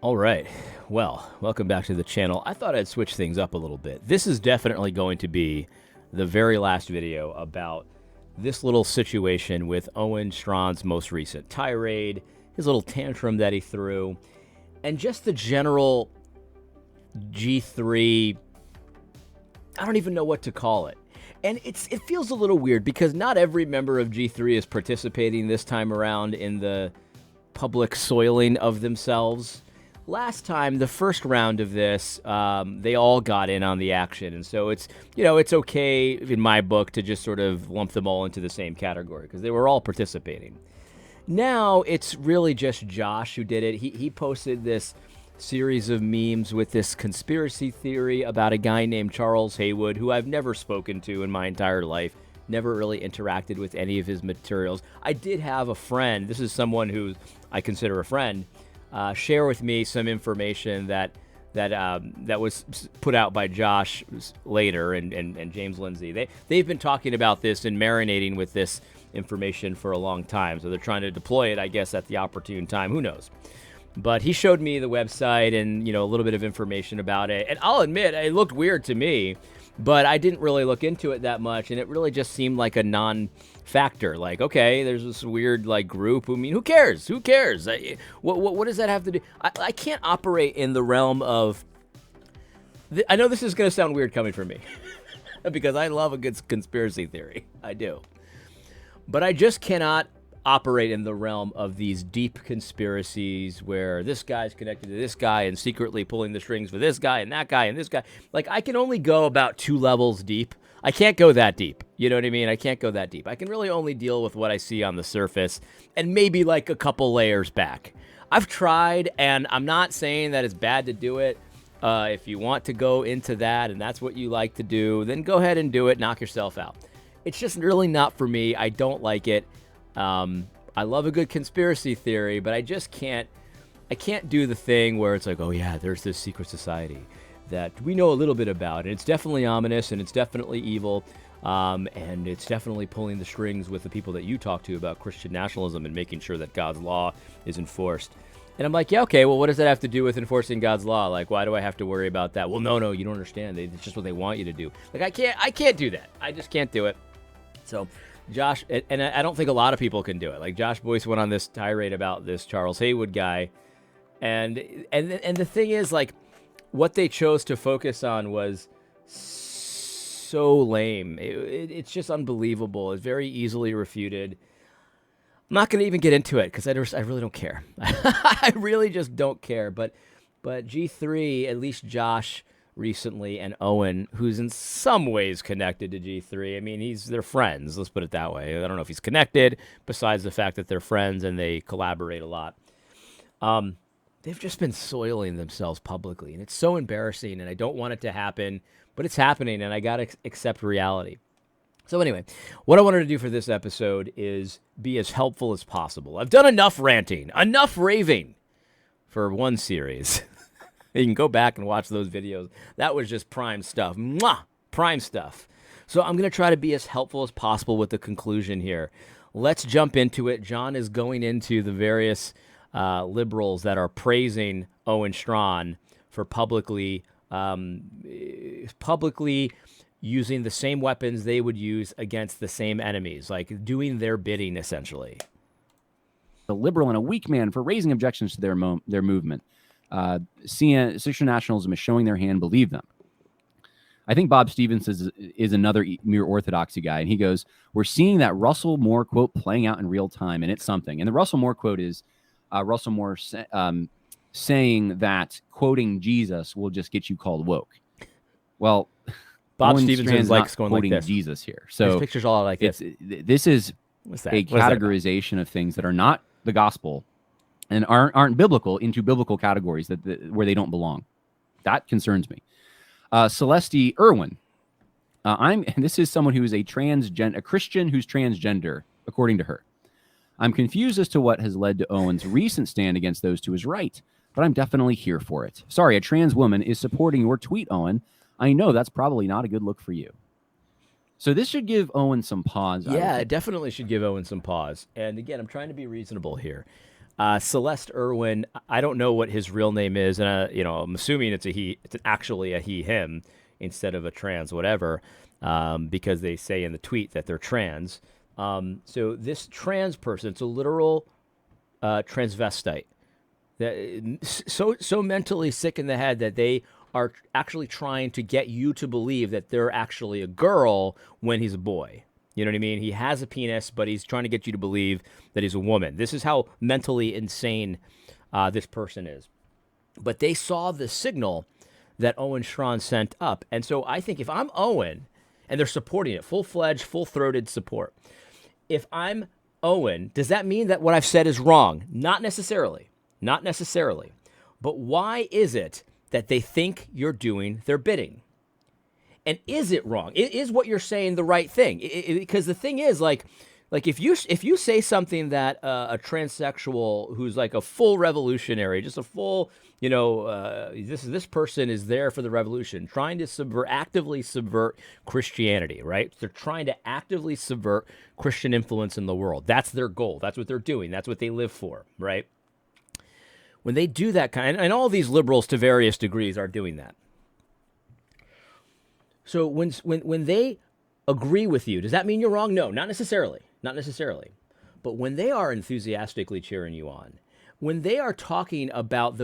All right. Well, welcome back to the channel. I thought I'd switch things up a little bit. This is definitely going to be the very last video about this little situation with Owen Straughan's most recent tirade, his little tantrum that he threw, and just the general G3, I don't even know what to call it. And it feels a little weird because not every member of G3 is participating this time around in the public soiling of themselves. Last time, the first round of this, they all got in on the action. And so it's okay in my book to just sort of lump them all into the same category because they were all participating. Now it's really just Josh who did it. He posted this series of memes with this conspiracy theory about a guy named Charles Haywood, who I've never spoken to in my entire life, never really interacted with any of his materials. I did have a friend, this is someone who I consider a friend, share with me some information that was put out by Josh later and James Lindsay. They've been talking about this and marinating with this information for a long time, so they're trying to deploy it, I guess, at the opportune time. Who knows? But he showed me the website and a little bit of information about it, and I'll admit it looked weird to me, but I didn't really look into it that much, and it really just seemed like a non-factor. Like, okay, there's this weird group. I mean, who cares? Who cares? What does that have to do? I can't operate in the realm of. I know this is going to sound weird coming from me, because I love a good conspiracy theory. I do, but I just cannot operate in the realm of these deep conspiracies where this guy's connected to this guy and secretly pulling the strings for this guy and that guy and this guy. Like, I can only go about 2 levels deep. I can't go that deep. You know what I mean? I can't go that deep. I can really only deal with what I see on the surface and maybe like a couple layers back. I've tried, and I'm not saying that it's bad to do it. If you want to go into that and that's what you like to do, then go ahead and do it. Knock yourself out. It's just really not for me. I don't like it. I love a good conspiracy theory, but I just can't do the thing where it's like, oh yeah, there's this secret society that we know a little bit about, and it's definitely ominous, and it's definitely evil, and it's definitely pulling the strings with the people that you talk to about Christian nationalism and making sure that God's law is enforced. And I'm like, yeah, okay, well, what does that have to do with enforcing God's law? Like, why do I have to worry about that? Well, no, you don't understand. It's just what they want you to do. Like, I can't do that. I just can't do it. So Josh, and I don't think a lot of people can do it. Like, Josh Boyce went on this tirade about this Charles Haywood guy, and the thing is, like, what they chose to focus on was so lame. It's just unbelievable. It's very easily refuted. I'm not going to even get into it because I really don't care. I really just don't care. But G3, at least Josh recently, and Owen, who's in some ways connected to G3. I mean, they're friends, let's put it that way. I don't know if he's connected, besides the fact that they're friends and they collaborate a lot. They've just been soiling themselves publicly, and it's so embarrassing, and I don't want it to happen, but it's happening, and I got to accept reality. So anyway, what I wanted to do for this episode is be as helpful as possible. I've done enough ranting, enough raving for one series. You can go back and watch those videos. That was just prime stuff. Mwah! Prime stuff. So I'm going to try to be as helpful as possible with the conclusion here. Let's jump into it. John is going into the various liberals that are praising Owen Strachan for publicly using the same weapons they would use against the same enemies, like doing their bidding, essentially. A liberal and a weak man for raising objections to their movement. Christian nationalism is showing their hand. Believe them. I think Bob Stevens is another mere orthodoxy guy, and he goes, "We're seeing that Russell Moore quote playing out in real time, and it's something." And the Russell Moore quote is Russell Moore saying that quoting Jesus will just get you called woke. Well, Bob Stevens likes going quoting like this. Jesus here. So his pictures all like this. This is a categorization of things that are not the gospel and aren't biblical into biblical categories where they don't belong. That concerns me. Celeste Irwin. This is someone who is a Christian who's transgender, according to her. I'm confused as to what has led to Owen's recent stand against those to his right, but I'm definitely here for it. Sorry, a trans woman is supporting your tweet, Owen. I know that's probably not a good look for you. So this should give Owen some pause. Yeah, it definitely should give Owen some pause. And again, I'm trying to be reasonable here. Celeste Irwin, I don't know what his real name is, and I'm assuming it's a he. It's actually a he/him instead of a trans, whatever, because they say in the tweet that they're trans. So this trans person, it's a literal transvestite, that so mentally sick in the head that they are actually trying to get you to believe that they're actually a girl when he's a boy. You know what I mean? He has a penis, but he's trying to get you to believe that he's a woman. This is how mentally insane this person is. But they saw the signal that Owen Strachan sent up. And so I think if I'm Owen, and they're supporting it, full-fledged, full-throated support, if I'm Owen, does that mean that what I've said is wrong? Not necessarily. Not necessarily. But why is it that they think you're doing their bidding? And is it wrong? Is what you're saying the right thing? Because the thing is, like if you say something that a transsexual who's like a full revolutionary, just a full, this person is there for the revolution, trying to actively subvert Christianity, right? They're trying to actively subvert Christian influence in the world. That's their goal. That's what they're doing. That's what they live for, right? When they do that and all these liberals to various degrees are doing that. So when they agree with you, does that mean you're wrong? No, not necessarily. Not necessarily. But when they are enthusiastically cheering you on, when they are talking about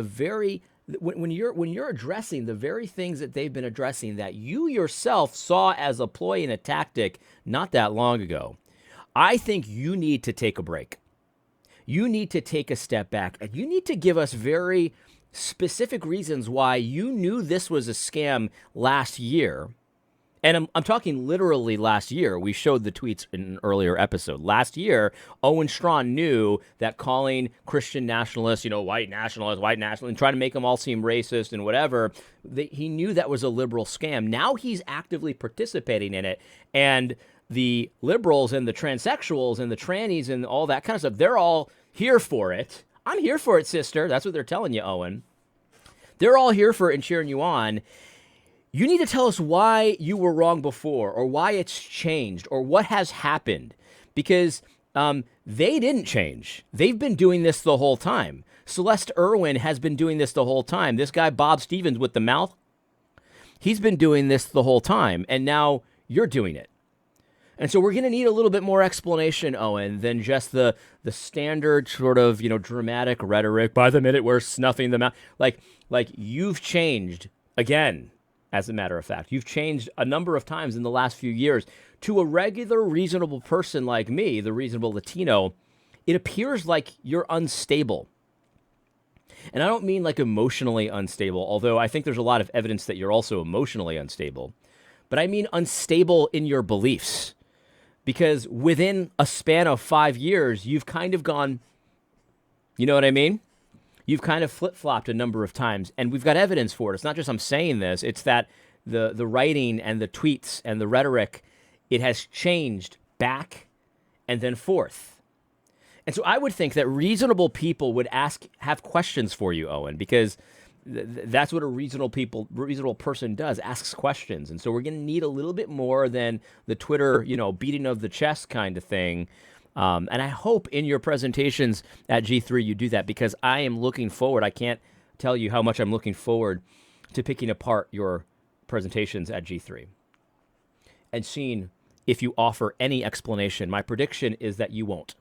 when you're addressing the very things that they've been addressing that you yourself saw as a ploy and a tactic not that long ago, I think you need to take a break. You need to take a step back, and you need to give us very specific reasons why you knew this was a scam last year. And I'm talking literally last year. We showed the tweets in an earlier episode. Last year, Owen Strachan knew that calling Christian nationalists, white nationalists, and trying to make them all seem racist and whatever, he knew that was a liberal scam. Now he's actively participating in it. And the liberals and the transsexuals and the trannies and all that kind of stuff, they're all here for it. I'm here for it, sister. That's what they're telling you, Owen. They're all here for it and cheering you on. You need to tell us why you were wrong before, or why it's changed, or what has happened. Because they didn't change. They've been doing this the whole time. Celeste Irwin has been doing this the whole time. This guy, Bob Stevens with the mouth, he's been doing this the whole time. And now you're doing it. And so we're going to need a little bit more explanation, Owen, than just the standard sort of, dramatic rhetoric. By the minute we're snuffing them out. Like you've changed again, as a matter of fact. You've changed a number of times in the last few years. To a regular, reasonable person like me, the reasonable Latino, it appears like you're unstable. And I don't mean like emotionally unstable, although I think there's a lot of evidence that you're also emotionally unstable. But I mean unstable in your beliefs. Because within a span of 5 years, you've kind of gone, you know what I mean? You've kind of flip-flopped a number of times, and we've got evidence for it. It's not just I'm saying this. It's that the writing and the tweets and the rhetoric, it has changed back and then forth. And so I would think that reasonable people would have questions for you, Owen, because that's what a reasonable person does, asks questions. And so we're going to need a little bit more than the Twitter, beating of the chest kind of thing. And I hope in your presentations at G3 you do that, because I am looking forward. I can't tell you how much I'm looking forward to picking apart your presentations at G3 and seeing if you offer any explanation. My prediction is that you won't.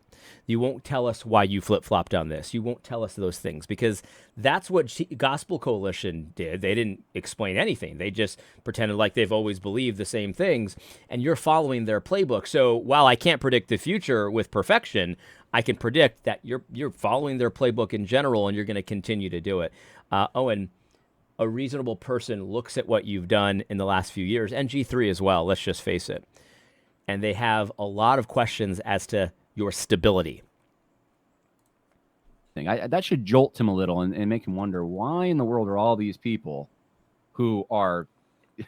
You won't tell us why you flip-flopped on this. You won't tell us those things, because that's what Gospel Coalition did. They didn't explain anything. They just pretended like they've always believed the same things, and you're following their playbook. So while I can't predict the future with perfection, I can predict that you're following their playbook in general, and you're going to continue to do it. Owen, a reasonable person looks at what you've done in the last few years, and G3 as well, let's just face it, and they have a lot of questions as to your stability. That should jolt him a little and make him wonder, why in the world are all these people who are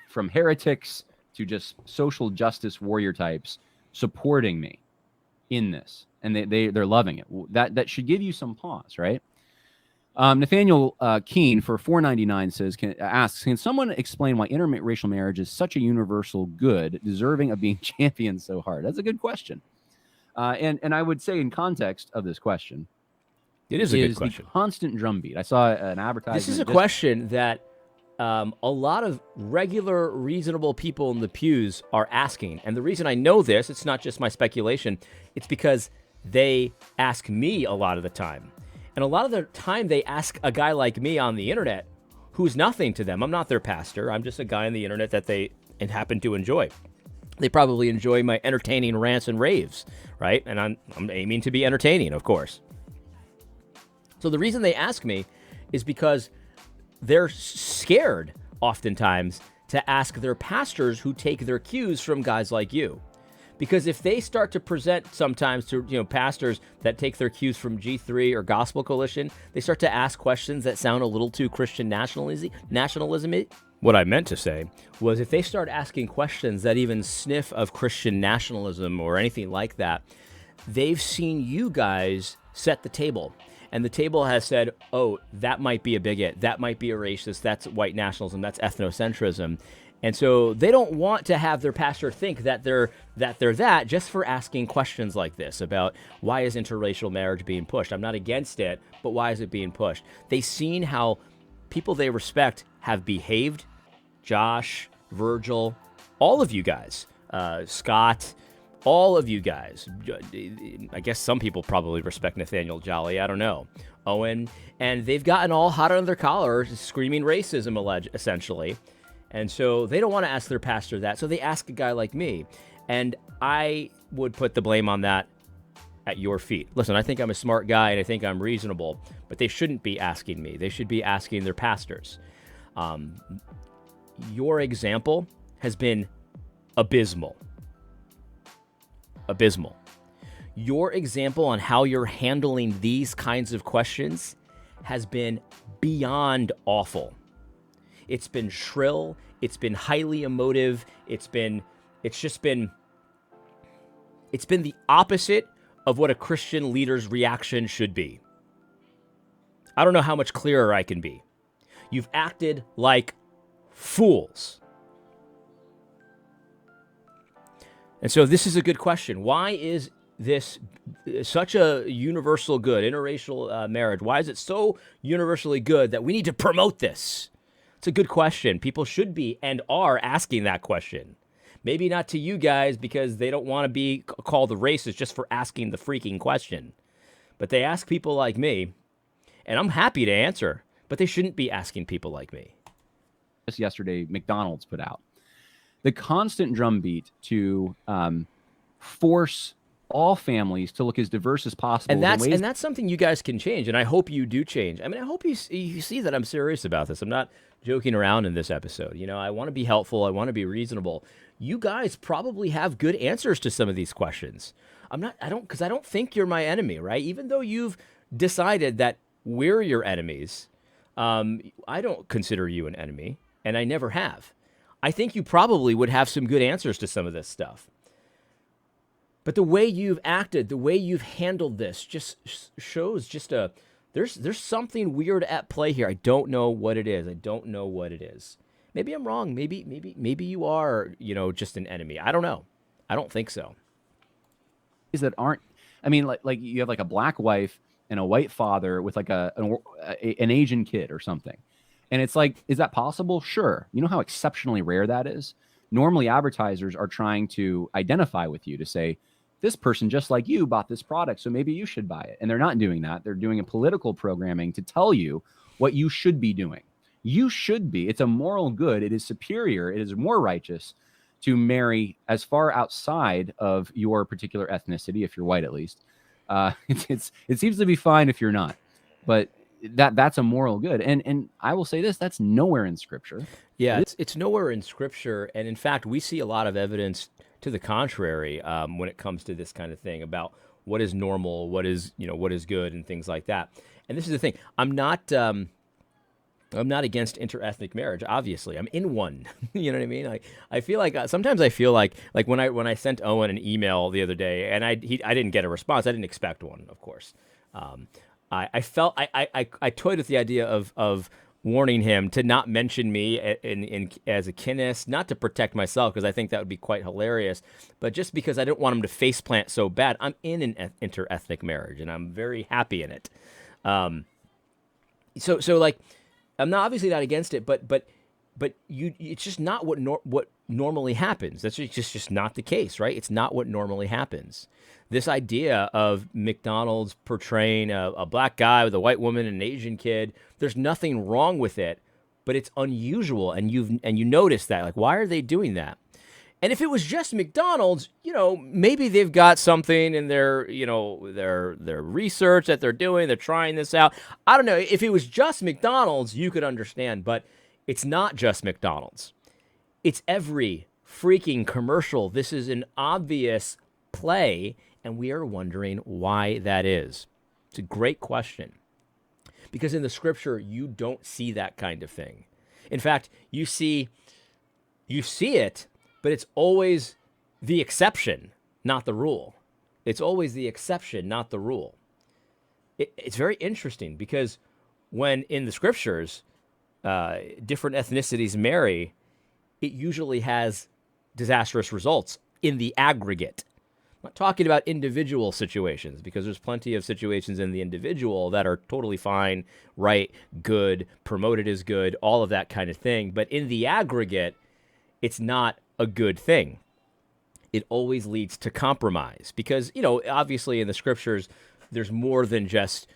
from heretics to just social justice warrior types supporting me in this? And they're loving it. That should give you some pause, right? Nathaniel Keene for $4.99 asks, can someone explain why interracial marriage is such a universal good, deserving of being championed so hard? That's a good question. And I would say, in context of this question, It is a good question. The constant drumbeat. I saw an advertisement. This is a question that a lot of regular, reasonable people in the pews are asking. And the reason I know this, it's not just my speculation, it's because they ask me a lot of the time. And a lot of the time they ask a guy like me on the internet who's nothing to them. I'm not their pastor. I'm just a guy on the internet that they happen to enjoy. They probably enjoy my entertaining rants and raves, right? And I'm aiming to be entertaining, of course. So the reason they ask me is because they're scared oftentimes to ask their pastors who take their cues from guys like you. Because if they start to present sometimes to pastors that take their cues from G3 or Gospel Coalition, they start to ask questions that sound a little too Christian nationalism-y. What I meant to say was if they start asking questions that even sniff of Christian nationalism or anything like that, they've seen you guys set the table. And the table has said, oh, that might be a bigot, that might be a racist, that's white nationalism, that's ethnocentrism. And so they don't want to have their pastor think that they're that just for asking questions like this about why is interracial marriage being pushed. I'm not against it, but why is it being pushed? They've seen how people they respect have behaved. Josh, Virgil, all of you guys, Scott, all of you guys. I guess some people probably respect Nathaniel Jolly. I don't know. Owen. And they've gotten all hot under their collar, screaming racism, essentially. And so they don't want to ask their pastor that. So they ask a guy like me. And I would put the blame on that at your feet. Listen, I think I'm a smart guy and I think I'm reasonable, but they shouldn't be asking me. They should be asking their pastors. Your example has been abysmal. Abysmal. Your example on how you're handling these kinds of questions has been beyond awful. It's been shrill. It's been highly emotive. It's been the opposite of what a Christian leader's reaction should be. I don't know how much clearer I can be. You've acted like fools. And so this is a good question. Why is this such a universal good, interracial marriage? Why is it so universally good that we need to promote this? It's a good question. People should be and are asking that question. Maybe not to you guys because they don't want to be called a racist just for asking the freaking question. But they ask people like me, and I'm happy to answer, but they shouldn't be asking people like me. Just yesterday, McDonald's put out the constant drumbeat to force all families to look as diverse as possible. And that's something you guys can change, and I hope you do change. I mean, I hope you see that I'm serious about this. I'm not joking around in this episode. I want to be helpful. I want to be reasonable. You guys probably have good answers to some of these questions. Because I don't think you're my enemy, right? Even though you've decided that we're your enemies, I don't consider you an enemy, and I never have. I think you probably would have some good answers to some of this stuff. But the way you've acted, the way you've handled this just shows there's something weird at play here. I don't know what it is. Maybe I'm wrong. Maybe you are, just an enemy. I don't know. I don't think so. Is that aren't, I mean, like you have like a black wife and a white father with like an Asian kid or something. And it's like, is that possible? Sure. You know how exceptionally rare that is? Normally advertisers are trying to identify with you to say, this person just like you bought this product, so maybe you should buy it. And they're not doing that. They're doing a political programming to tell you what you should be doing. You should be. It's a moral good. It is superior. It is more righteous to marry as far outside of your particular ethnicity, if you're white at least. It seems to be fine if you're not. But that's a moral good. And I will say this, that's nowhere in Scripture. Yeah, it's nowhere in Scripture. And in fact, we see a lot of evidence to the contrary when it comes to this kind of thing about what is normal, what is good and things like that. And this is the thing. I'm not against interethnic marriage. Obviously, I'm in one. You know what I mean? I feel like sometimes I feel like when I sent Owen an email the other day and I didn't get a response. I didn't expect one, of course. I felt I toyed with the idea of warning him to not mention me in as a kinist, not to protect myself because I think that would be quite hilarious, but just because I didn't want him to faceplant so bad. I'm in an interethnic marriage and I'm very happy in it. So like, I'm not obviously not against it, but it's just not what normally happens. That's just not the case, right? It's not what normally happens. This idea of McDonald's portraying a black guy with a white woman and an Asian kid, there's nothing wrong with it, but it's unusual, and you notice that. Like, why are they doing that? And if it was just McDonald's, maybe they've got something in their research that they're doing. They're trying this out. I don't know. If it was just McDonald's, you could understand, but it's not just McDonald's. It's every freaking commercial. This is an obvious play, and we are wondering why that is. It's a great question. Because in the scripture, you don't see that kind of thing. In fact, you see it, but it's always the exception, not the rule. It's always the exception, not the rule. It's very interesting because when in the scriptures, different ethnicities marry, it usually has disastrous results in the aggregate. I'm not talking about individual situations, because there's plenty of situations in the individual that are totally fine, right, good, promoted as good, all of that kind of thing. But in the aggregate, it's not a good thing. It always leads to compromise because, obviously in the scriptures, there's more than just,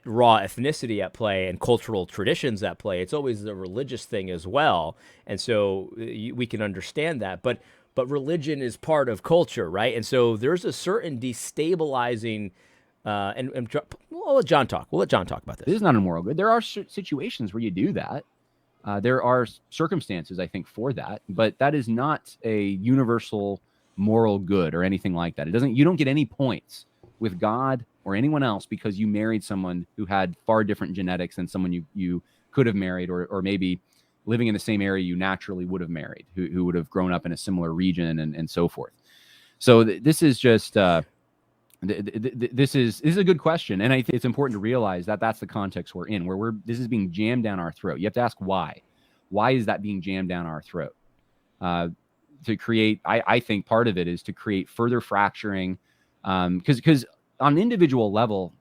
raw ethnicity at play and cultural traditions at play. It's always the religious thing as well. And so we can understand that. But religion is part of culture, right? And so there's a certain destabilizing, and we'll let John talk. We'll let John talk about this. This is not a moral good. There are situations where you do that. There are circumstances, I think, for that, but that is not a universal moral good or anything like that. You don't get any points with God or anyone else because you married someone who had far different genetics than someone you could have married, or maybe living in the same area you naturally would have married, who would have grown up in a similar region and so forth. So this is just this is a good question, and I think it's important to realize that that's the context we're in, where this is being jammed down our throat. You have to ask why. Why is that being jammed down our throat? To create, I think part of it is to create further fracturing, because on an individual level,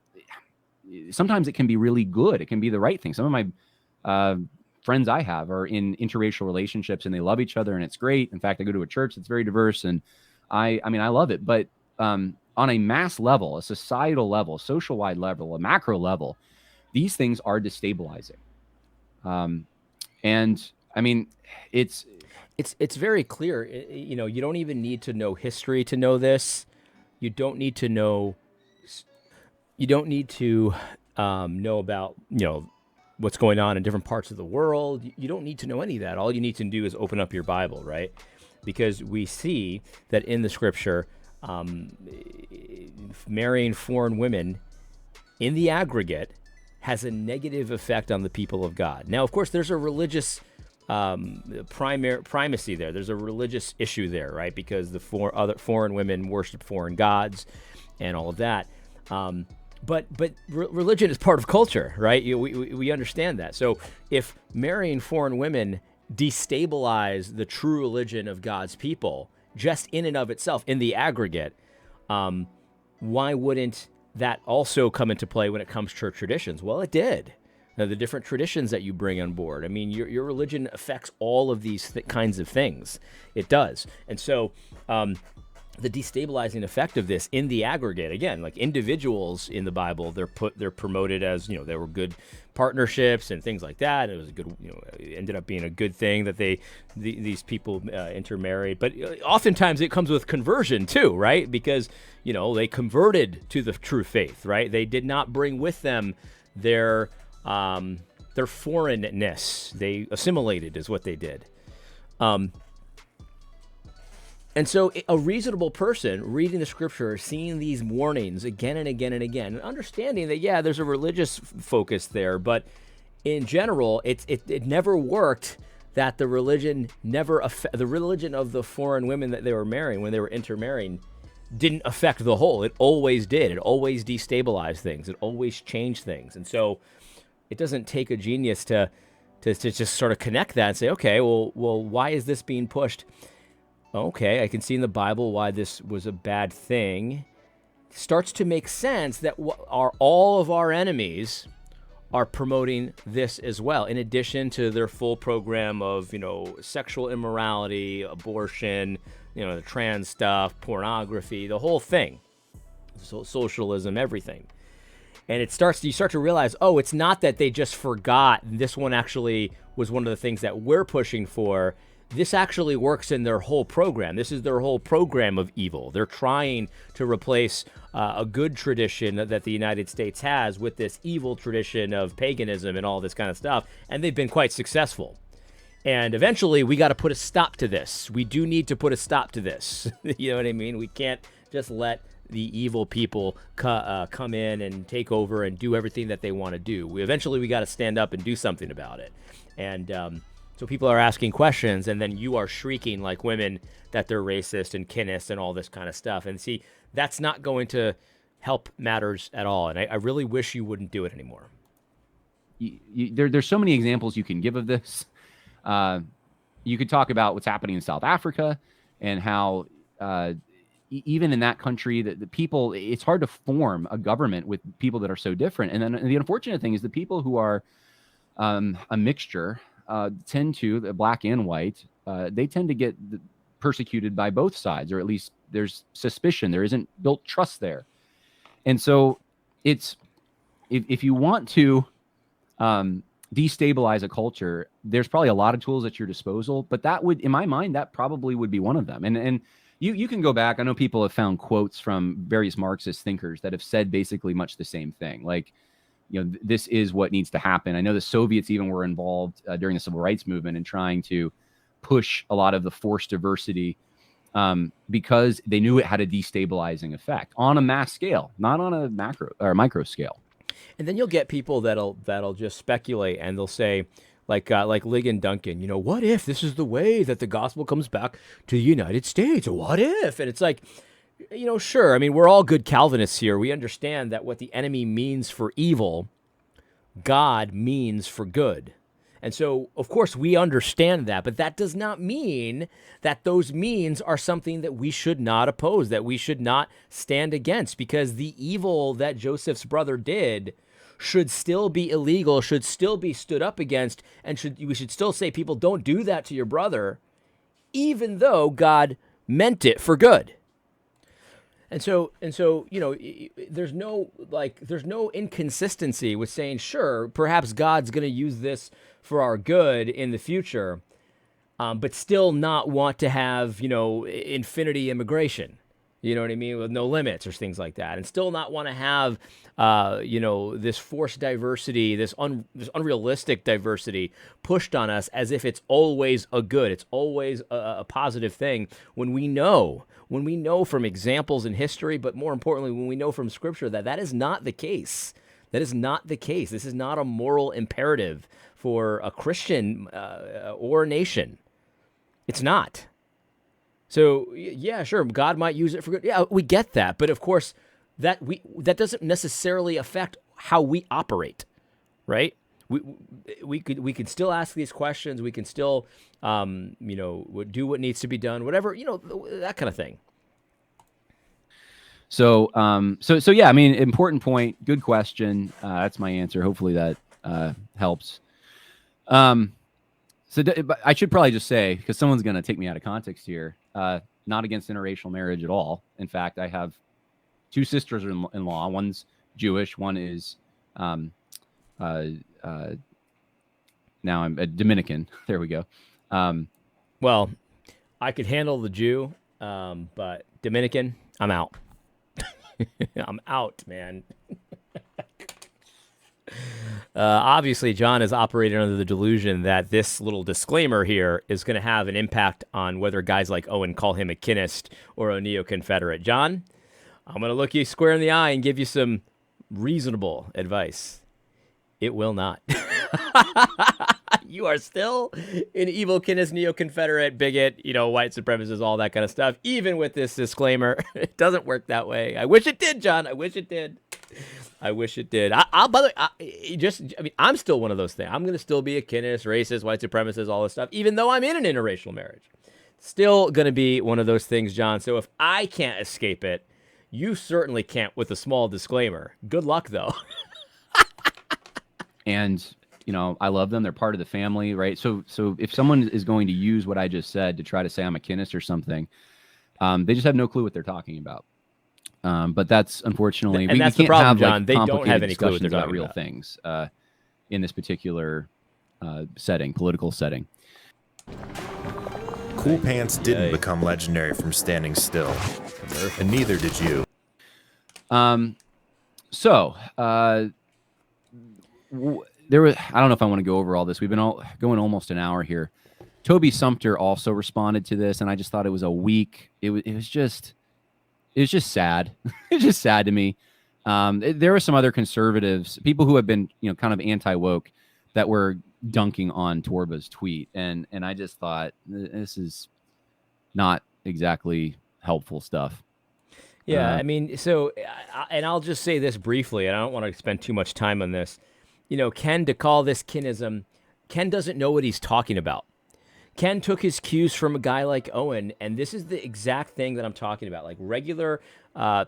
sometimes it can be really good. It can be the right thing. Some of my friends I have are in interracial relationships and they love each other and it's great. In fact, I go to a church that's very diverse and I love it. But on a mass level, a societal level, social wide level, a macro level, these things are destabilizing. And I mean, it's very clear. You don't even need to know history to know this. You don't need to know about, what's going on in different parts of the world. You don't need to know any of that. All you need to do is open up your Bible, right? Because we see that in the scripture, marrying foreign women in the aggregate has a negative effect on the people of God. Now, of course, there's a religious primacy there. There's a religious issue there, right? Because the other foreign women worship foreign gods and all of that. But religion is part of culture, right? We understand that. So if marrying foreign women destabilize the true religion of God's people, just in and of itself, in the aggregate, why wouldn't that also come into play when it comes to church traditions? Well, it did. Now, the different traditions that you bring on board. I mean, your religion affects all of these kinds of things. It does. And so the destabilizing effect of this in the aggregate, again, like individuals in the Bible, they're promoted as, they were good partnerships and things like that. It was a good, it ended up being a good thing that these people intermarried. But oftentimes it comes with conversion too, right? Because, they converted to the true faith, right? They did not bring with them their foreignness. They assimilated is what they did. And so a reasonable person reading the scripture, seeing these warnings again and again and again, and understanding that, yeah, there's a religious focus there, but in general, it never worked that the religion the religion of the foreign women that they were marrying, when they were intermarrying, didn't affect the whole. It always did. It always destabilized things. It always changed things. And so it doesn't take a genius to just sort of connect that and say, okay, well, why is this being pushed? Okay, I can see in the Bible why this was a bad thing. starts to make sense that all of our enemies are promoting this as well, in addition to their full program of, sexual immorality, abortion, the trans stuff, pornography, the whole thing, socialism, everything. And you start to realize, it's not that they just forgot. This one actually was one of the things that we're pushing for. This actually works in their whole program. This is their whole program of evil. They're trying to replace a good tradition that the United States has with this evil tradition of paganism and all this kind of stuff. And they've been quite successful. And eventually, we got to put a stop to this. We do need to put a stop to this. You know what I mean? We can't just let the evil people come in and take over and do everything that they want to do. Eventually, we got to stand up and do something about it. And so people are asking questions, and then you are shrieking like women that they're racist and kinist and all this kind of stuff. And see, that's not going to help matters at all. And I really wish you wouldn't do it anymore. There's so many examples you can give of this. You could talk about what's happening in South Africa and how even in that country, the people, it's hard to form a government with people that are so different. And then the unfortunate thing is the people who are a mixture tend to, the black and white, they tend to get persecuted by both sides, or at least there's suspicion. There isn't built trust there. And so it's, if you want to destabilize a culture, there's probably a lot of tools at your disposal, but that would, in my mind, that probably would be one of them. And you can go back. I know people have found quotes from various Marxist thinkers that have said basically much the same thing. Like, this is what needs to happen. I know the Soviets even were involved during the civil rights movement in trying to push a lot of the forced diversity because they knew it had a destabilizing effect on a mass scale, not on a macro or micro scale. And then you'll get people that'll just speculate, and they'll say, like Ligon Duncan, what if this is the way that the gospel comes back to the United States? What if? And it's like, sure. I mean, we're all good Calvinists here. We understand that what the enemy means for evil, God means for good. And so, of course, we understand that, but that does not mean that those means are something that we should not oppose, that we should not stand against, because the evil that Joseph's brother did should still be illegal, should still be stood up against, and we should still say, people, don't do that to your brother, even though God meant it for good. And so, there's no inconsistency with saying, sure, perhaps God's going to use this for our good in the future, but still not want to have, infinity immigration, you know what I mean, with no limits or things like that, and still not want to have, this forced diversity, this unrealistic diversity pushed on us as if it's always a good, it's always a positive thing, when we know from examples in history, but more importantly, when we know from Scripture that is not the case. That is not the case. This is not a moral imperative for a Christian or a nation. It's not. So, yeah, sure, God might use it for good. Yeah, we get that. But, of course, that doesn't necessarily affect how we operate, right? We could still ask these questions. We can still, do what needs to be done, whatever, that kind of thing. So yeah, I mean, important point, good question. That's my answer. Hopefully that helps. But I should probably just say, because someone's going to take me out of context here, not against interracial marriage at all. In fact, I have two sisters-in-law. One's Jewish. One is now I'm a Dominican. There we go. Well, I could handle the Jew, but Dominican, I'm out. I'm out, man. Obviously, John is operating under the delusion that this little disclaimer here is going to have an impact on whether guys like Owen call him a kinist or a neo-Confederate. John, I'm going to look you square in the eye and give you some reasonable advice. It will not. You are still an evil kinist, neo-Confederate, bigot, white supremacist, all that kind of stuff. Even with this disclaimer, it doesn't work that way. I wish it did, John. I wish it did. I'm still one of those things. I'm going to still be a kinist, racist, white supremacist, all this stuff, even though I'm in an interracial marriage. Still going to be one of those things, John. So if I can't escape it, You certainly can't with a small disclaimer. Good luck, though. And, I love them. They're part of the family, right? So if someone is going to use what I just said to try to say I'm a kinist or something, they just have no clue what they're talking about. But that's unfortunately, and that's we the can't problem, have John. They don't complicated have any clue what they're discussions about talking real about. things in this particular political setting. Cool Pants didn't become legendary from standing still, and neither did you. There was, I don't know if I want to go over all this. We've been going almost an hour here. Toby Sumpter also responded to this, and I just thought it was a weak. It was just sad. It's just sad to me. There were some other conservatives, people who have been, kind of anti-woke, that were dunking on Torba's tweet, and I just thought this is not exactly helpful stuff. Yeah, I mean, so, and I'll just say this briefly, and I don't want to spend too much time on this. Ken, to call this kinism, Ken doesn't know what he's talking about. Ken took his cues from a guy like Owen, and this is the exact thing that I'm talking about. Like regular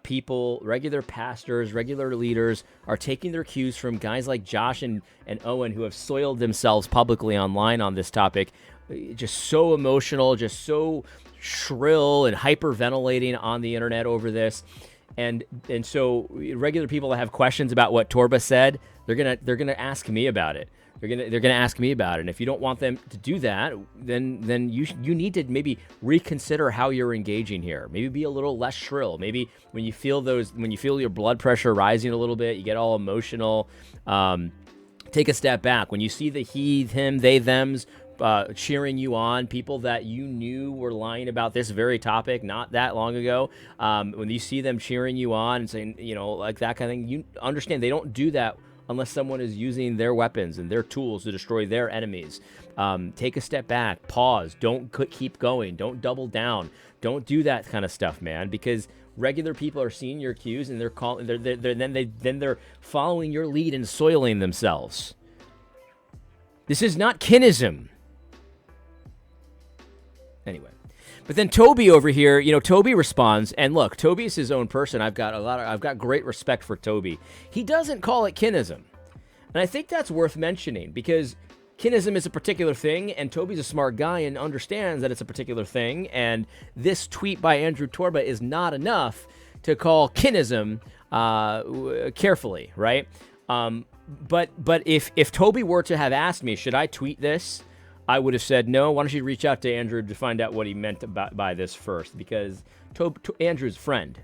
people, regular pastors, regular leaders are taking their cues from guys like Josh and Owen, who have soiled themselves publicly online on this topic. Just so emotional, just so shrill and hyperventilating on the internet over this. And so regular people that have questions about what Torba said, they're gonna ask me about it. They're gonna ask me about it. And if you don't want them to do that, then you need to maybe reconsider how you're engaging here. Maybe be a little less shrill. Maybe when you feel your blood pressure rising a little bit, you get all emotional. Take a step back. When you see the he, him, they, thems cheering you on, people that you knew were lying about this very topic not that long ago, when you see them cheering you on and saying, like that kind of thing, you understand they don't do that unless someone is using their weapons and their tools to destroy their enemies. Take a step back, pause, don't keep going, don't double down, don't do that kind of stuff, man, because regular people are seeing your cues and they're following your lead and soiling themselves. This is not kinism. Anyway, but then Toby over here, Toby responds, and look, Toby is his own person. I've got great respect for Toby. He doesn't call it kinism, and I think that's worth mentioning because kinism is a particular thing, and Toby's a smart guy and understands that it's a particular thing. And this tweet by Andrew Torba is not enough to call kinism carefully, right? But if Toby were to have asked me, should I tweet this? I would have said, no, why don't you reach out to Andrew to find out what he meant by this first, because Andrew's a friend,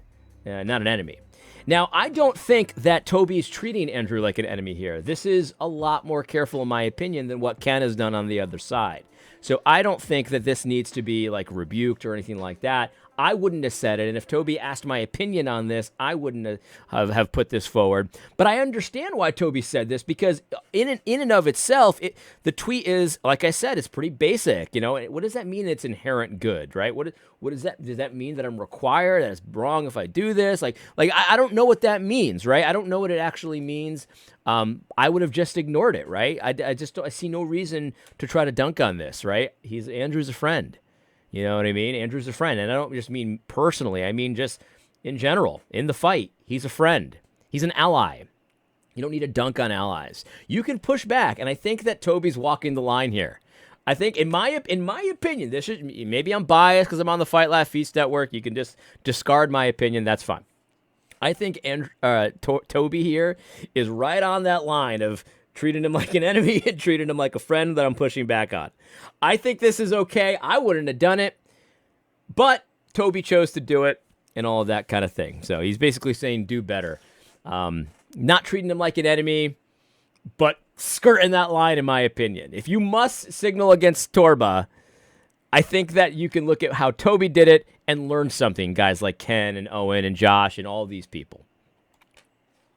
not an enemy. Now, I don't think that Toby's treating Andrew like an enemy here. This is a lot more careful, in my opinion, than what Ken has done on the other side. So I don't think that this needs to be like rebuked or anything like that. I wouldn't have said it, and if Toby asked my opinion on this, I wouldn't have put this forward. But I understand why Toby said this, because in and of itself, the tweet is, like I said, it's pretty basic. What does that mean? It's inherent good, right? What does that? Does that mean that I'm required? That it's wrong if I do this? Like I don't know what that means, right? I don't know what it actually means. I would have just ignored it, right? I see no reason to try to dunk on this, right? Andrew's a friend. You know what I mean? Andrew's a friend. And I don't just mean personally. I mean just in general. In the fight, he's a friend. He's an ally. You don't need to dunk on allies. You can push back. And I think that Toby's walking the line here. I think, in my opinion, maybe I'm biased because I'm on the Fight Laugh Feast Network. You can just discard my opinion. That's fine. I think Toby here is right on that line of treating him like an enemy and treating him like a friend that I'm pushing back on. I think this is okay. I wouldn't have done it, but Toby chose to do it and all of that kind of thing. So he's basically saying do better. Not treating him like an enemy, but skirting that line, in my opinion. If you must signal against Torba, I think that you can look at how Toby did it and learn something, guys like Ken and Owen and Josh and all these people.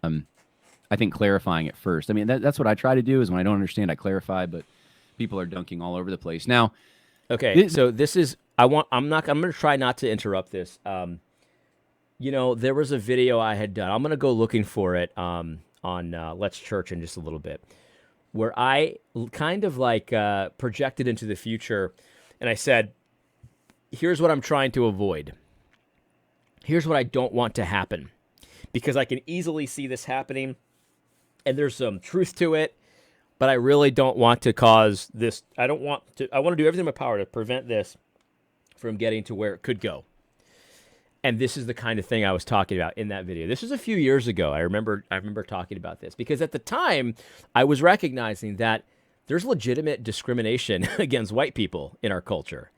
I think clarifying it first. I mean, that's what I try to do, is when I don't understand, I clarify, but people are dunking all over the place. Now, okay, so this is, I'm going to try not to interrupt this. There was a video I had done. I'm going to go looking for it on Let's Church in just a little bit, where I kind of projected into the future, and I said, here's what I'm trying to avoid. Here's what I don't want to happen, because I can easily see this happening, and there's some truth to it, but I really don't want to cause this. I want to do everything in my power to prevent this from getting to where it could go. And this is the kind of thing I was talking about in that video. This was a few years ago. I remember talking about this because at the time I was recognizing that there's legitimate discrimination against white people in our culture.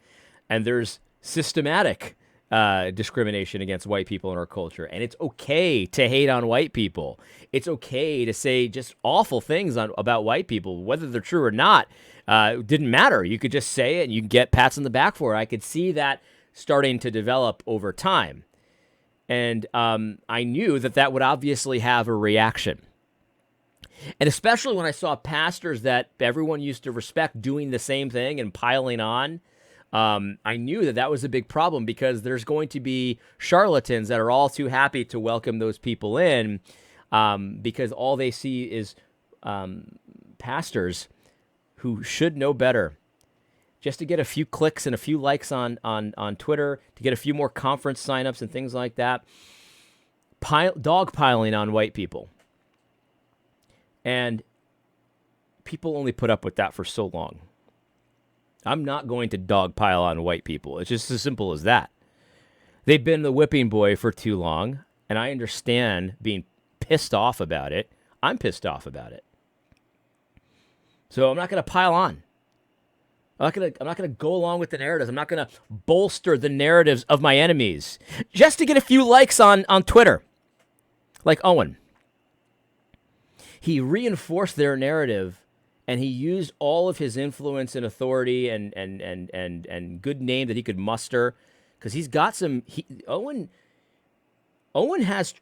And there's systematic discrimination against white people in our culture. And it's okay to hate on white people. It's okay to say just awful things about white people, whether they're true or not. It didn't matter. You could just say it and you can get pats on the back for it. I could see that starting to develop over time. And I knew that would obviously have a reaction. And especially when I saw pastors that everyone used to respect doing the same thing and piling on, I knew that was a big problem, because there's going to be charlatans that are all too happy to welcome those people in, because all they see is pastors who should know better, just to get a few clicks and a few likes on Twitter, to get a few more conference signups and things like that, dogpiling on white people. And people only put up with that for so long. I'm not going to dogpile on white people. It's just as simple as that. They've been the whipping boy for too long, and I understand being pissed off about it. I'm pissed off about it. So I'm not going to pile on. I'm not gonna go along with the narratives. I'm not gonna bolster the narratives of my enemies just to get a few likes on Twitter. Like Owen. He reinforced their narrative, and he used all of his influence and authority and good name that he could muster, because he's got some. Owen has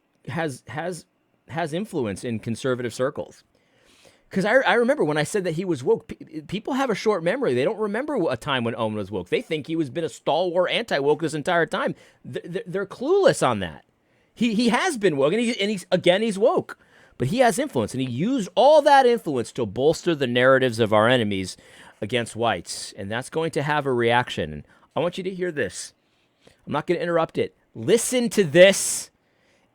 influence in conservative circles. Because I remember when I said that he was woke, people have a short memory. They don't remember a time when Owen was woke. They think he was been a stalwart anti-woke this entire time. They're clueless on that. He has been woke, and he's woke. But he has influence, and he used all that influence to bolster the narratives of our enemies against whites. And that's going to have a reaction. And I want you to hear this. I'm not going to interrupt it. Listen to this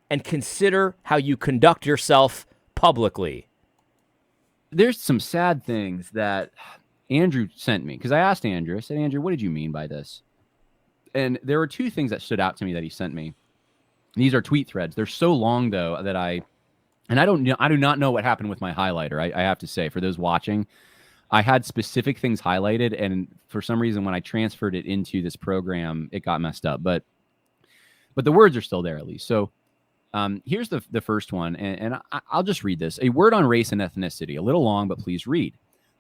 and consider how you conduct yourself publicly. There's some sad things that Andrew sent me, because I asked Andrew, I said, Andrew, what did you mean by this? And there were two things that stood out to me that he sent me. These are tweet threads. They're so long, though, that I do not know what happened with my highlighter. I have to say, for those watching, I had specific things highlighted, and for some reason, when I transferred it into this program, it got messed up. But the words are still there, at least. So here's the first one, and I'll just read this. A word on race and ethnicity, a little long, but please read.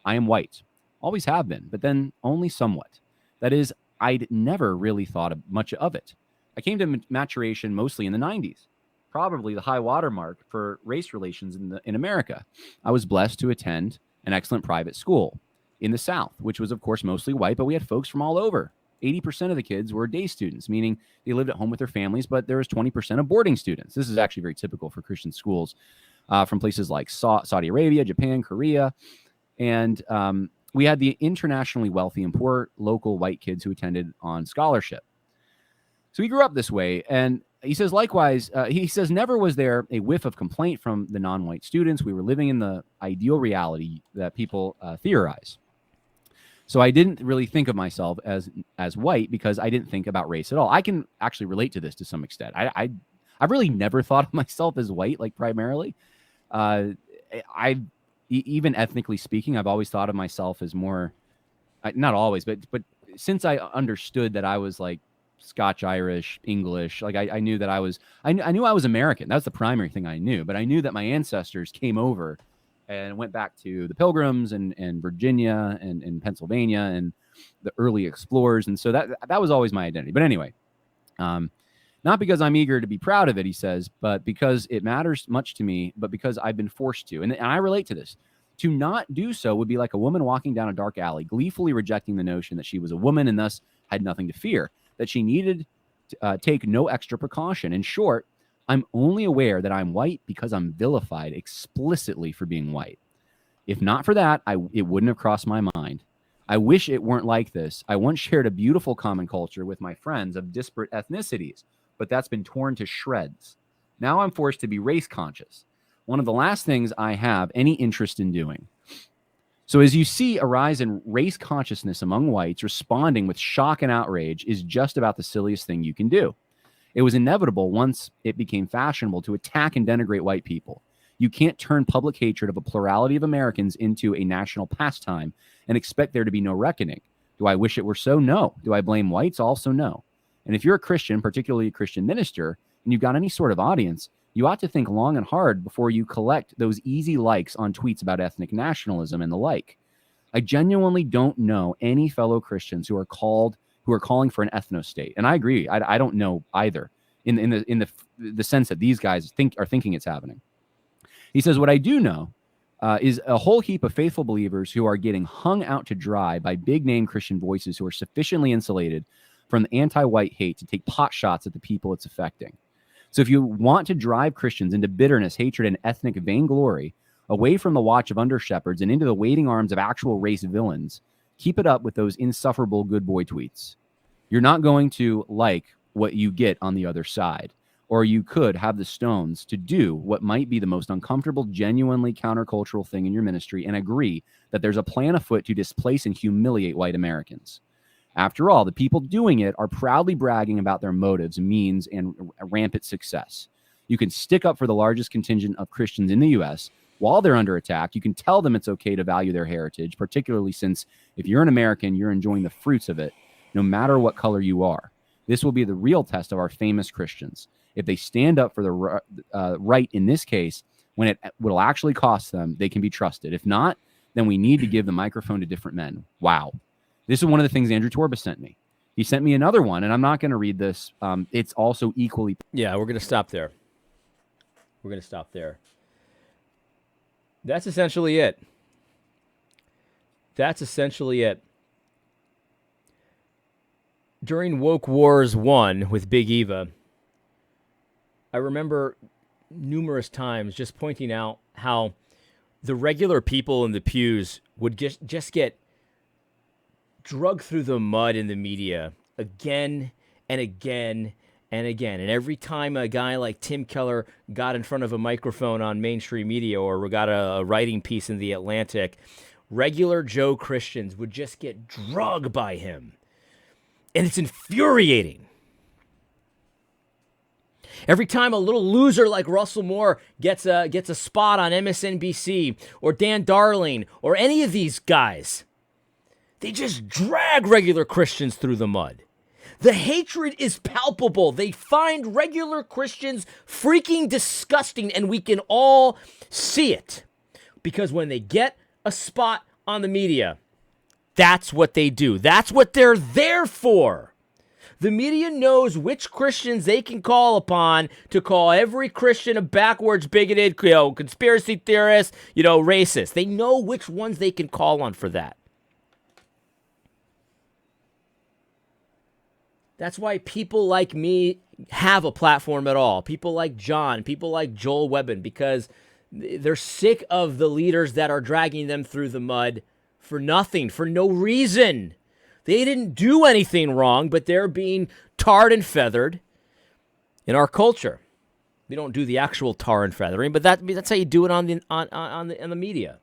I am white. Always have been, but then only somewhat. That is, I'd never really thought much of it. I came to maturation mostly in the 90s, probably the high watermark for race relations in America. I was blessed to attend an excellent private school in the South, which was, of course, mostly white, but we had folks from all over. 80% of the kids were day students, meaning they lived at home with their families, but there was 20% of boarding students. This is actually very typical for Christian schools from places like Saudi Arabia, Japan, Korea. And we had the internationally wealthy and poor local white kids who attended on scholarship. So we grew up this way. And he says, likewise, he says, never was there a whiff of complaint from the non-white students. We were living in the ideal reality that people theorize. So I didn't really think of myself as white because I didn't think about race at all. I can actually relate to this to some extent. I've really never thought of myself as white, like primarily. Even ethnically speaking, I've always thought of myself as more, not always, but since I understood that I was like Scotch, Irish, English, like I knew that I knew I was American. That's the primary thing I knew. But I knew that my ancestors came over and went back to the Pilgrims and Virginia and Pennsylvania and the early explorers. And so that was always my identity. But anyway, not because I'm eager to be proud of it, he says, but because it matters much to me, but because I've been forced to. And I relate to this. To not do so would be like a woman walking down a dark alley, gleefully rejecting the notion that she was a woman and thus had nothing to fear, that she needed to take no extra precaution. In short, I'm only aware that I'm white because I'm vilified explicitly for being white. If not for that, it wouldn't have crossed my mind. I wish it weren't like this. I once shared a beautiful common culture with my friends of disparate ethnicities, but that's been torn to shreds. Now I'm forced to be race conscious, one of the last things I have any interest in doing. So as you see a rise in race consciousness among whites, responding with shock and outrage is just about the silliest thing you can do. It was inevitable once it became fashionable to attack and denigrate white people. You can't turn public hatred of a plurality of Americans into a national pastime and expect there to be no reckoning. Do I wish it were so? No. Do I blame whites? Also no. And if you're a Christian, particularly a Christian minister, and you've got any sort of audience, you ought to think long and hard before you collect those easy likes on tweets about ethnic nationalism and the like. I genuinely don't know any fellow Christians who are calling for an ethno-state. And I agree. I don't know either in the sense that these guys are thinking it's happening. He says, what I do know is a whole heap of faithful believers who are getting hung out to dry by big-name Christian voices who are sufficiently insulated from the anti-white hate to take pot shots at the people it's affecting. So if you want to drive Christians into bitterness, hatred, and ethnic vainglory, away from the watch of under-shepherds and into the waiting arms of actual race villains, keep it up with those insufferable good boy tweets. You're not going to like what you get on the other side, or you could have the stones to do what might be the most uncomfortable, genuinely countercultural thing in your ministry and agree that there's a plan afoot to displace and humiliate white Americans. After all, the people doing it are proudly bragging about their motives, means, and rampant success. You can stick up for the largest contingent of Christians in the U.S. while they're under attack. You can tell them it's okay to value their heritage, particularly since if you're an American, you're enjoying the fruits of it, no matter what color you are. This will be the real test of our famous Christians. If they stand up for the right in this case, when it will actually cost them, they can be trusted. If not, then we need to give the microphone to different men. Wow. This is one of the things Andrew Torba sent me. He sent me another one, and I'm not going to read this. It's also equally... Yeah, we're going to stop there. That's essentially it. During Woke Wars 1 with Big Eva, I remember numerous times just pointing out how the regular people in the pews would just get drugged through the mud in the media again and again and again. And every time a guy like Tim Keller got in front of a microphone on mainstream media or got a writing piece in The Atlantic, regular Joe Christians would just get drugged by him. And it's infuriating. Every time a little loser like Russell Moore gets a spot on MSNBC or Dan Darling or any of these guys, they just drag regular Christians through the mud. The hatred is palpable. They find regular Christians freaking disgusting, and we can all see it. Because when they get a spot on the media, that's what they do. That's what they're there for. The media knows which Christians they can call upon to call every Christian a backwards, bigoted, conspiracy theorist, racist. They know which ones they can call on for that. That's why people like me have a platform at all. People like John, people like Joel Webbin, because they're sick of the leaders that are dragging them through the mud for nothing, for no reason. They didn't do anything wrong, but they're being tarred and feathered in our culture. We don't do the actual tar and feathering, but that's how you do it on the media.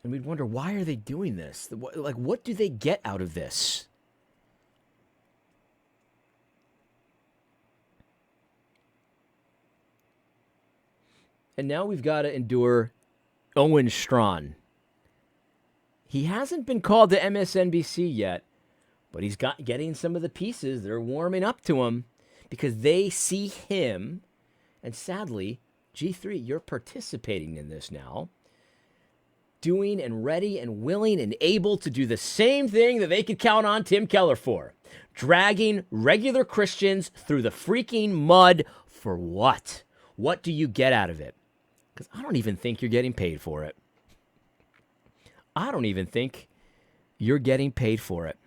And we'd wonder, why are they doing this? What do they get out of this? And now we've got to endure Owen Strachan. He hasn't been called to MSNBC yet, but he's getting some of the pieces. They're warming up to him because they see him. And sadly, G3, you're participating in this now. Doing and ready and willing and able to do the same thing that they could count on Tim Keller for. Dragging regular Christians through the freaking mud for what? What do you get out of it? Because I don't even think you're getting paid for it. I don't even think you're getting paid for it.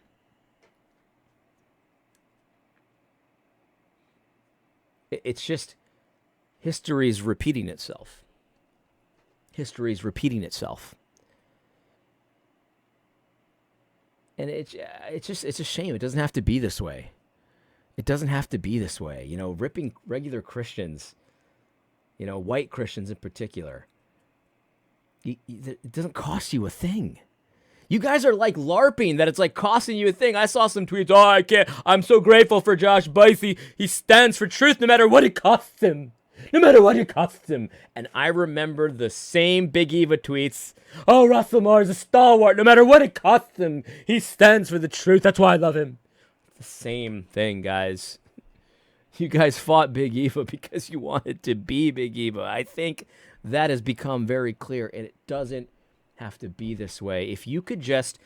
It's just history's repeating itself. History's repeating itself. And it's a shame. It doesn't have to be this way. It doesn't have to be this way. You know, ripping regular Christians, you know, white Christians in particular, it doesn't cost you a thing. You guys are like LARPing that it's like costing you a thing. I saw some tweets. Oh, I can't. I'm so grateful for Josh Bicey. He stands for truth no matter what it costs him. No matter what it costs him. And I remember the same Big Eva tweets. Oh, Russell Moore is a stalwart. No matter what it costs him, he stands for the truth. That's why I love him. The same thing, guys. You guys fought Big Eva because you wanted to be Big Eva. I think that has become very clear, and it doesn't have to be this way. If you could just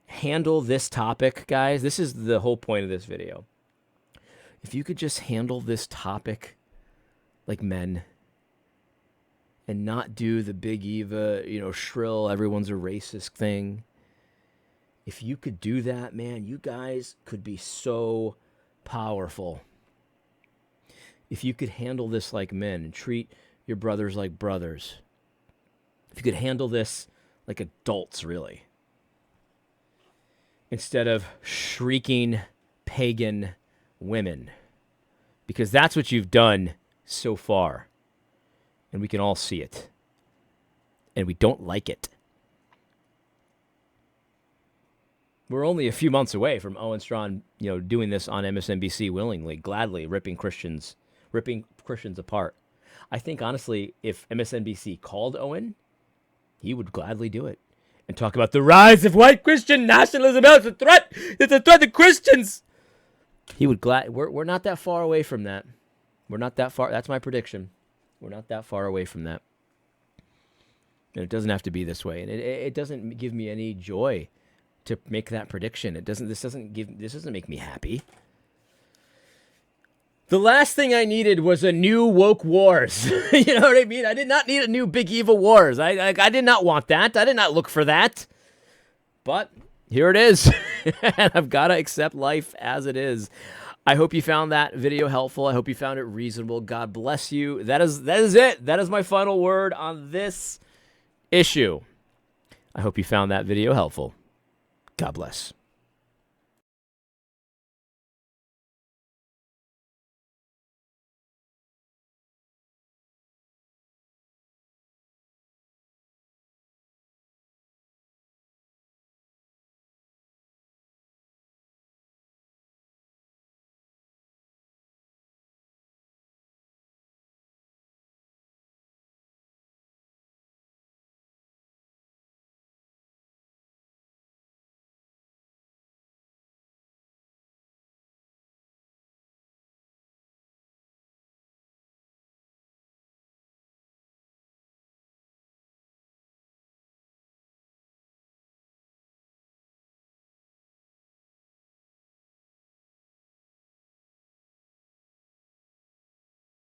handle this topic, guys, this is the whole point of this video. If you could just handle this topic like men and not do the Big Eva, you know, shrill, everyone's a racist thing. If you could do that, man, you guys could be so powerful. If you could handle this like men and treat your brothers like brothers. If you could handle this like adults, really. Instead of shrieking pagan women. Because that's what you've done so far. And we can all see it. And we don't like it. We're only a few months away from Owen Strachan, you know, doing this on MSNBC willingly, gladly, ripping Christians apart. I think, honestly, if MSNBC called Owen, he would gladly do it and talk about the rise of white Christian nationalism. It's a threat. It's a threat to Christians. He would we're not that far away from that. We're not that far. That's my prediction. We're not that far away from that. And it doesn't have to be this way. And it doesn't give me any joy to make that prediction. This doesn't make me happy. The last thing I needed was a new woke wars. You know what I mean? I did not need a new Big Eva wars. I did not want that. I did not look for that. But here it is. And I've got to accept life as it is. I hope you found that video helpful. I hope you found it reasonable. God bless you. That is it. That is my final word on this issue. I hope you found that video helpful. God bless.